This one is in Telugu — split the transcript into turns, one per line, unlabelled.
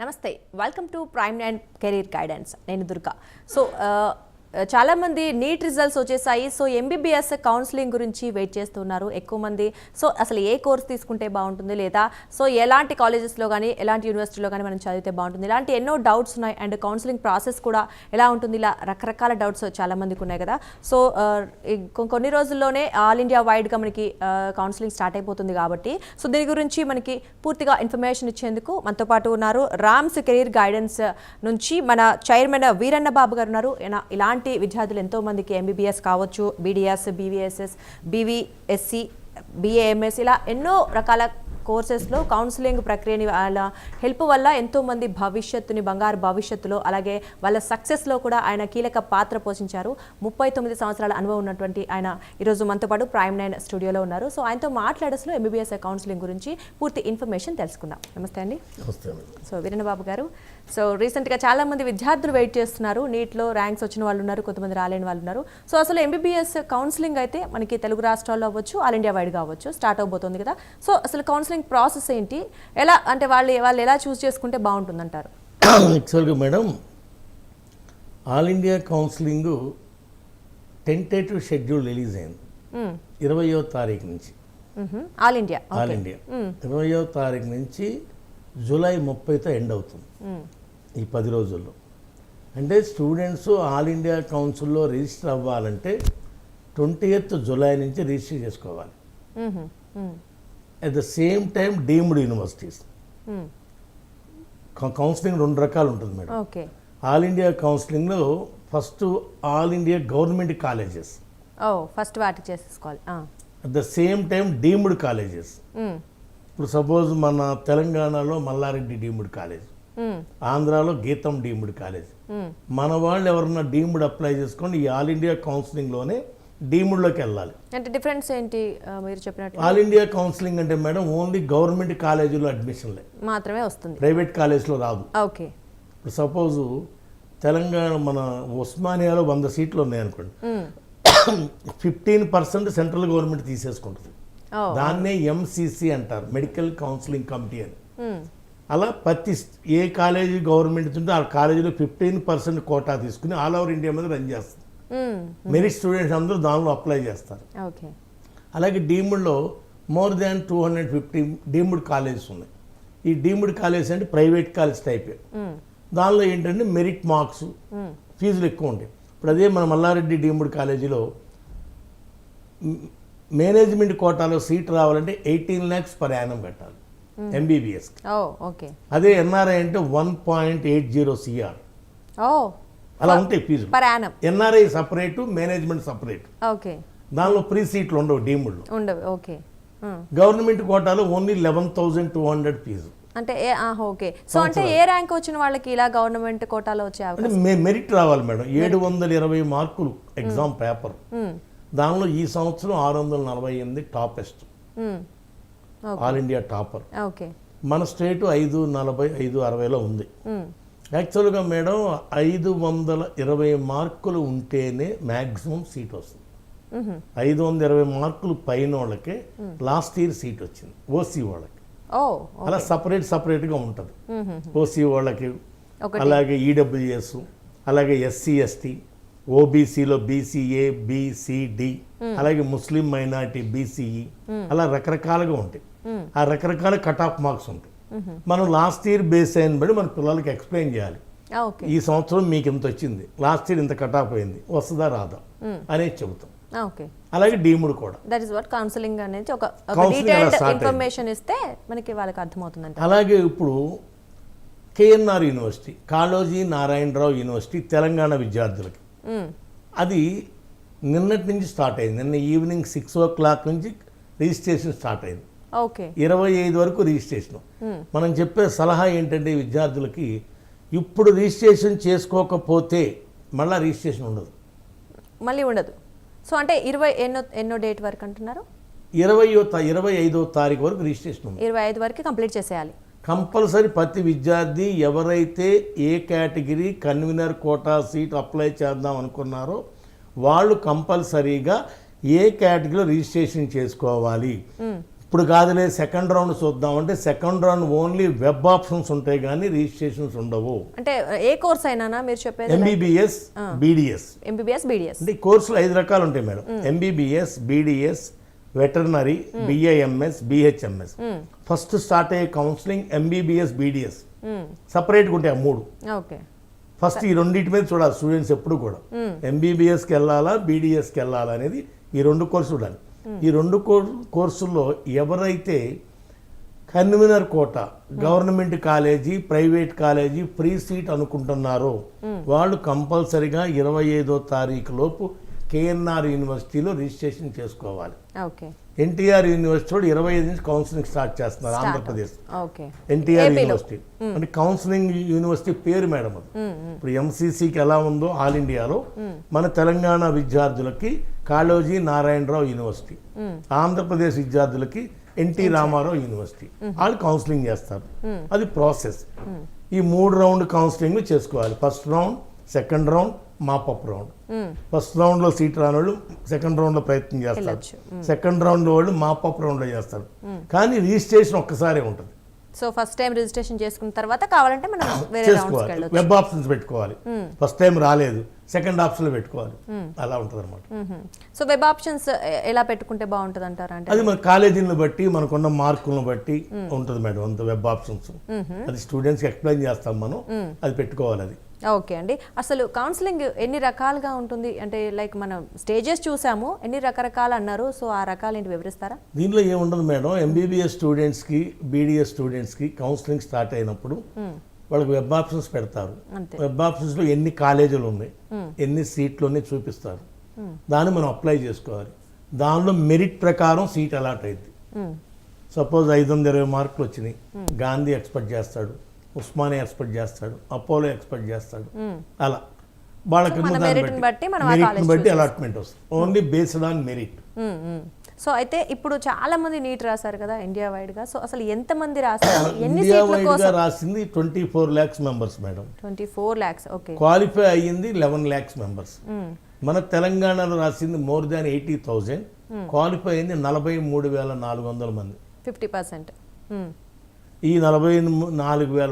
నమస్తే, welcome to prime 9 career guidance. నేను దుర్గా. సో చాలా మంది నీట్ రిజల్ట్స్ వచ్చేసాయి. సో ఎంబీబీఎస్ కౌన్సిలింగ్ గురించి వెయిట్ చేస్తున్నారు ఎక్కువ మంది. సో అసలు ఏ కోర్స్ తీసుకుంటే బాగుంటుంది, లేదా సో ఎలాంటి కాలేజెస్లో కానీ ఎలాంటి యూనివర్సిటీలో కానీ మనం చదివితే బాగుంటుంది, ఇలాంటి ఎన్నో డౌట్స్ ఉన్నాయి. అండ్ కౌన్సిలింగ్ ప్రాసెస్ కూడా ఎలా ఉంటుంది, ఇలా రకరకాల డౌట్స్ చాలా మందికి ఉన్నాయి కదా. సో కొన్ని రోజుల్లోనే ఆల్ ఇండియా వైడ్గా మనకి కౌన్సిలింగ్ స్టార్ట్ అయిపోతుంది కాబట్టి సో దీని గురించి మనకి పూర్తిగా ఇన్ఫర్మేషన్ ఇచ్చేందుకు మనతో పాటు ఉన్నారు రామ్స్ కెరీర్ గైడెన్స్ నుంచి మన చైర్మన్ వీరన్న బాబు గారు ఉన్నారు. ఇలాంటి విద్యార్థులు ఎంతో మందికి ఎంబీబీఎస్ కావచ్చు, బీడీఎస్, బీవీఎస్ఎస్, బీవీఎస్సీ, బీఏఎంఎస్ ఇలా ఎన్నో రకాల కోర్సెస్లో కౌన్సిలింగ్ ప్రక్రియని వాళ్ళ హెల్ప్ వల్ల ఎంతోమంది భవిష్యత్తుని, బంగారు భవిష్యత్తులో, అలాగే వాళ్ళ సక్సెస్లో కూడా ఆయన కీలక పాత్ర పోషించారు. 39 సంవత్సరాల అనుభవం ఉన్నటువంటి ఆయన ఈరోజు మనతో పాటు ప్రైమ్ 9 స్టూడియోలో ఉన్నారు. సో ఆయనతో మాట్లాడేసలో ఎంబీబీఎస్ కౌన్సిలింగ్ గురించి పూర్తి ఇన్ఫర్మేషన్ తెలుసుకుందాం. నమస్తే అండి. సో వీరన్న బాబు గారు, సో రీసెంట్గా చాలామంది విద్యార్థులు వెయిట్ చేస్తున్నారు. నీట్లో ర్యాంక్స్ వచ్చిన వాళ్ళు ఉన్నారు, కొంతమంది రాలేని వాళ్ళు ఉన్నారు. సో అసలు ఎంబీబీఎస్ కౌన్సిలింగ్ అయితే మనకి తెలుగు రాష్ట్రాల్లో అవ్వచ్చు, ఆల్ ఇండియా వైడ్గా అవ్వచ్చు, స్టార్ట్ అవబోతుంది కదా. సో అసలు కౌన్సిలింగ్ ప్రాసెస్ ఏంటి, ఎలా అంటే వాళ్ళు ఎలా చూస్ చేసుకుంటే బాగుంటుంది అంటారు?
యాక్చువల్గా madam, all India counselling tentative schedule release అయింది 20వ తారీఖు నుంచి.
ఆల్ ఇండియా
20వ తారీఖు నుంచి జూలై 30తో ఎండ్ అవుతుంది. ఈ 10 రోజుల్లో అంటే స్టూడెంట్స్ ఆల్ ఇండియా కౌన్సిల్లో రిజిస్టర్ అవ్వాలంటే 20th జూలై నుంచి రిజిస్టర్ చేసుకోవాలి. At the same time deemed universities counselling 2 రకాలు ఉంటుంది మేడం. ఆల్ ఇండియా కౌన్సిలింగ్లో first all India government colleges
first వాటి చేసేసుకోవాలి.
At the same time deemed colleges. ఇప్పుడు సపోజ్ మన తెలంగాణలో మల్లారెడ్డి డీమ్డ్ కాలేజ్, ఆంధ్రాలో గీతం డీమ్డ్ కాలేజ్. మన వాళ్ళు ఎవరన్నా డీమ్డ్ అప్లై చేసుకొని ఈ ఆల్ ఇండియా కౌన్సిలింగ్లోనే డీమ్డ్లోకి వెళ్ళాలి.
అంటే డిఫరెన్స్ ఏంటి మీరు చెప్పినట్టు?
ఆల్ ఇండియా కౌన్సిలింగ్ అంటే మేడం ఓన్లీ గవర్నమెంట్ కాలేజీలో అడ్మిషన్లే
మాత్రమే వస్తుంది,
ప్రైవేట్ కాలేజ్లో రాదు.
ఓకే.
ఇప్పుడు సపోజ్ తెలంగాణ మన ఉస్మానియాలో 100 సీట్లు ఉన్నాయి అనుకోండి, 15% సెంట్రల్ గవర్నమెంట్ తీసేసుకుంటుంది. దాన్నే ఎంసీసీ అంటారు, మెడికల్ కౌన్సిలింగ్ కమిటీ అని. అలా ప్రతి ఏ కాలేజీ గవర్నమెంట్ ఉంటే ఆ కాలేజీలో 15% కోటా తీసుకుని ఆల్ ఓవర్ ఇండియా మీద రన్ చేస్తుంది. మెరిట్ స్టూడెంట్స్ అందరూ దానిలో అప్లై చేస్తారు. అలాగే డీమ్డ్లో మోర్ దాన్ 250 డీమ్డ్ కాలేజెస్ ఉన్నాయి. ఈ డీమ్డ్ కాలేజ్ అంటే ప్రైవేట్ కాలేజ్ టైపే. దానిలో ఏంటంటే మెరిట్ మార్క్స్, ఫీజులు ఎక్కువ ఉంటాయి. ఇప్పుడు అదే మన మల్లారెడ్డి డీమ్డ్ కాలేజీలో మేనేజ్మెంట్ కోటాలో సీట్ రావాలంటే 18 lakhs per annum కట్టాలి ఎంబీబీఎస్. అదే ఎన్ఆర్ఐ అంటే 1.80 CR. అలా ఉంటాయి ఫీజులు. NRI separate, management separate. దానిలో ప్రీ సీట్లు ఉండవు డీమ్డ్లో. గవర్నమెంట్ కోటాలో ఓన్లీ 11,200 ఫీజు.
అంటే ఓకే. సో అంటే ఏ ర్యాంక్ వచ్చిన వాళ్ళకి ఇలా గవర్నమెంట్ కోటాలో వచ్చే అవకాశం?
మెరిట్ రావాలి మేడం. 720 మార్కులు ఎగ్జామ్ పేపర్. దానిలో ఈ సంవత్సరం 648 టాపెస్ట్, ఆల్ ఇండియా టాపర్. మన స్టేట్ 540, 560లో ఉంది. యాక్చువల్గా మేడం 520 మార్కులు ఉంటేనే మ్యాక్సిమం సీట్ వస్తుంది. 520 మార్కులు పైన వాళ్ళకే లాస్ట్ ఇయర్ సీట్ వచ్చింది, ఓసీ వాళ్ళకి. అలా సపరేట్గా ఉంటుంది. ఓసీ వాళ్ళకి, అలాగే ఈడబ్ల్యూఎస్, అలాగే ఎస్సీ ఎస్టీ, ఓబీసీలో బీసీఏ, బీసీడి, అలాగే ముస్లిం మైనారిటీ బీసీఈ, అలా రకరకాలుగా ఉంటాయి. ఆ రకరకాల కట్ ఆఫ్ మార్క్స్ ఉంటాయి. మనం లాస్ట్ ఇయర్ బేస్ అయిన బట్టి మన పిల్లలకి ఎక్స్ప్లెయిన్ చేయాలి. ఈ సంవత్సరం మీకు ఇంత వచ్చింది, లాస్ట్ ఇయర్ ఇంత కట్ ఆఫ్ అయింది, వస్తుందా రాదా అనేది చెబుతాం. అలాగే డీమ్డ్ కూడా
దట్ ఇస్ వాట్ కౌన్సిలింగ్ అనేది ఒక డీటెయిల్డ్ ఇన్ఫర్మేషన్ ఇస్తే మనకి వాళ్ళకి అర్థమవుతుంది.
అలాగే ఇప్పుడు KNR university, Kaloji Narayana Rao university Telangana విద్యార్థులకి, అది నిన్నటి నుంచి స్టార్ట్ అయింది. నిన్న ఈవినింగ్ 6 o'clock నుంచి రిజిస్ట్రేషన్ స్టార్ట్ అయింది. 25 వరకు రిజిస్ట్రేషన్. మనం చెప్పే సలహా ఏంటంటే విద్యార్థులకి, ఇప్పుడు రిజిస్ట్రేషన్ చేసుకోకపోతే మళ్ళీ రిజిస్ట్రేషన్
మళ్ళీ ఉండదు. సో అంటే 20 డేట్ వరకు అంటున్నారు?
25వ తారీఖు వరకు రిజిస్ట్రేషన్ ఉంది.
25 వరకు కంప్లీట్ చేసేయాలి
కంపల్సరీ. ప్రతి విద్యార్థి ఎవరైతే ఏ category convener quota seat apply చేద్దాం అనుకున్నారో వాళ్ళు కంపల్సరీగా ఏ కేటగిరీలో రిజిస్ట్రేషన్ చేసుకోవాలి. ఇప్పుడు కాదులే సెకండ్ రౌండ్ చూద్దాం అంటే second round only web options ఉంటాయి కానీ రిజిస్ట్రేషన్స్ ఉండవు.
అంటే ఏ కోర్స్ అయినా మీరు చెప్పేది
ఎంబీబీఎస్ బీడీఎస్.
ఎంబీబీఎస్ బీడీఎస్
అంటే కోర్సులు 5 రకాలు ఉంటాయి madam. MBBS, BDS, veterinary, BIMS, BHMS. First start అయ్యే కౌన్సిలింగ్ ఎంబీబీఎస్, బీడీఎస్ సపరేట్గా ఉంటాయి ఆ 3.
ఓకే.
ఫస్ట్ ఈ రెండింటి మీద చూడాలి స్టూడెంట్స్ ఎప్పుడు కూడా. ఎంబీబీఎస్కి వెళ్ళాలా, బీడీఎస్కి వెళ్ళాలా అనేది ఈ 2 కోర్సులు చూడాలి. ఈ 2 కోర్సుల్లో ఎవరైతే convener quota, government college, private college, free seat అనుకుంటున్నారో వాళ్ళు కంపల్సరిగా 25వ తారీఖు లోపు కేఎన్ఆర్ యూనివర్సిటీలో రిజిస్ట్రేషన్ చేసుకోవాలి.
ఓకే.
ఎన్టీఆర్ యూనివర్సిటీ 25 నుంచి కౌన్సిలింగ్ స్టార్ట్ చేస్తున్నారు ఆంధ్రప్రదేశ్.
ఓకే.
ఎన్టీఆర్ యూనివర్సిటీ అంటే కౌన్సిలింగ్ యూనివర్సిటీ పేరు మేడం అది. ఇప్పుడు ఎంసీసీకి ఎలా ఉందో ఆల్ ఇండియాలో మన తెలంగాణ విద్యార్థులకి కాళోజీ నారాయణరావు యూనివర్సిటీ, ఆంధ్రప్రదేశ్ విద్యార్థులకి ఎన్టీ రామారావు యూనివర్సిటీ వాళ్ళు కౌన్సిలింగ్ చేస్తారు. అది ప్రాసెస్. ఈ 3 రౌండ్ కౌన్సిలింగ్ చేసుకోవాలి. First round, second round, mop up round. First round లో సీట్ రాని వాళ్ళు సెకండ్ రౌండ్ లో ప్రయత్నం చేస్తారు. సెకండ్ రౌండ్ లో వాళ్ళు మాపప్ రౌండ్ లో చేస్తారు. కానీ రిజిస్ట్రేషన్ ఒక్కసారే ఉంటుంది.
సో ఫస్ట్ టైం రిజిస్ట్రేషన్ చేసుకున్న తర్వాత కావాలంటే మనం వేరే రౌండ్స్కి వెళ్ళొచ్చు.
వెబ్ ఆప్షన్స్ పెట్టుకోవాలి. ఫస్ట్ టైం రాలేదు, సెకండ్ ఆప్షన్ లో పెట్టుకోవాలి. అలా ఉంటుంది అనమాట.
సో వెబ్ ఆప్షన్స్ ఎలా పెట్టుకుంటే బాగుంటుంది అంటారా? అంటే
అది మన కాలేజీని బట్టి, మనకున్న మార్కులను బట్టి ఉంటుంది మేడం. అంత వెబ్ ఆప్షన్స్ అది స్టూడెంట్స్కి ఎక్స్ప్లెయిన్ చేస్తాం మనం, అది పెట్టుకోవాలి. అది
ఓకే అండి. అసలు కౌన్సిలింగ్ ఎన్ని రకాలుగా ఉంటుంది? అంటే లైక్ మనం స్టేజెస్ చూసాము, ఎన్ని రకరకాలు అన్నారు. సో ఆ రకాలు ఏంటి వివరిస్తారా?
దీనిలో ఏముండదు మేడం. ఎంబీబీఎస్ స్టూడెంట్స్కి, బీడీఎస్ స్టూడెంట్స్కి కౌన్సిలింగ్ స్టార్ట్ అయినప్పుడు వాళ్ళకి వెబ్ ఆప్షన్స్ పెడతారు. వెబ్ ఆప్షన్స్లో ఎన్ని కాలేజీలు ఉన్నాయి, ఎన్ని సీట్లు ఉన్నాయి చూపిస్తారు. దాన్ని మనం అప్లై చేసుకోవాలి. దానిలో మెరిట్ ప్రకారం సీట్ అలాట్ అయింది. సపోజ్ 520 మార్కులు వచ్చినాయి, గాంధీ ఎక్స్పెక్ట్ చేస్తాడు, ఉస్మానియా ఎక్స్పెక్ట్ చేస్తాడు, అపోలో ఎక్స్పెక్ట్ చేస్తాడు. అలా వాళ్ళకి మెరిట్ని బట్టి అలాట్మెంట్ వస్తుంది. Only based on merit.
So అయితే ఇప్పుడు చాలా మంది నీట్ రాశారు కదా ఇండియా వైడ్ గా. సో అసలు ఎంత మంది రాశారు?
ఇండియా వైడ్ గా రాసింది 24 lakhs members madam.
24 lakhs. Okay.
Qualify అయ్యింది 11 lakhs మెంబర్స్. మన తెలంగాణలో రాసింది మోర్ దాన్ 80,000, క్వాలిఫై అయింది 43,400 మంది.
50%.
ఈ 44,000